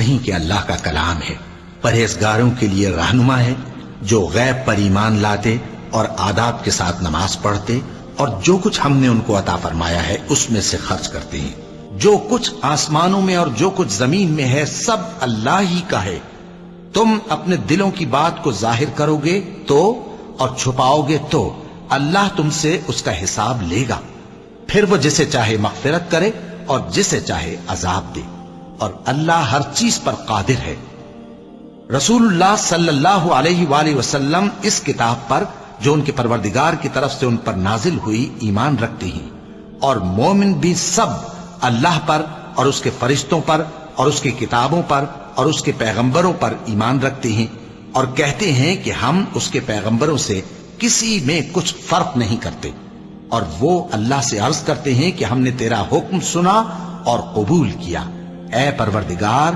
نہیں کہ اللہ کا کلام ہے۔ پرہیزگاروں کے لیے رہنما ہے جو غیب پر ایمان لاتے اور آداب کے ساتھ نماز پڑھتے اور جو کچھ ہم نے ان کو عطا فرمایا ہے اس میں سے خرچ کرتے ہیں۔ جو کچھ آسمانوں میں اور جو کچھ زمین میں ہے سب اللہ ہی کا ہے۔ تم اپنے دلوں کی بات کو ظاہر کرو گے تو اور چھپاؤ گے تو اللہ تم سے اس کا حساب لے گا، پھر وہ جسے چاہے مغفرت کرے اور جسے چاہے عذاب دے، اور اللہ ہر چیز پر قادر ہے۔ رسول اللہ صلی اللہ علیہ وآلہ وسلم اس کتاب پر جو ان کے پروردگار کی طرف سے ان پر نازل ہوئی ایمان رکھتے ہیں، اور مومن بھی سب اللہ پر اور اس کے فرشتوں پر اور اس کی کتابوں پر اور اس کے پیغمبروں پر ایمان رکھتے ہیں، اور کہتے ہیں کہ ہم اس کے پیغمبروں سے کسی میں کچھ فرق نہیں کرتے، اور وہ اللہ سے عرض کرتے ہیں کہ ہم نے تیرا حکم سنا اور قبول کیا۔ اے پروردگار،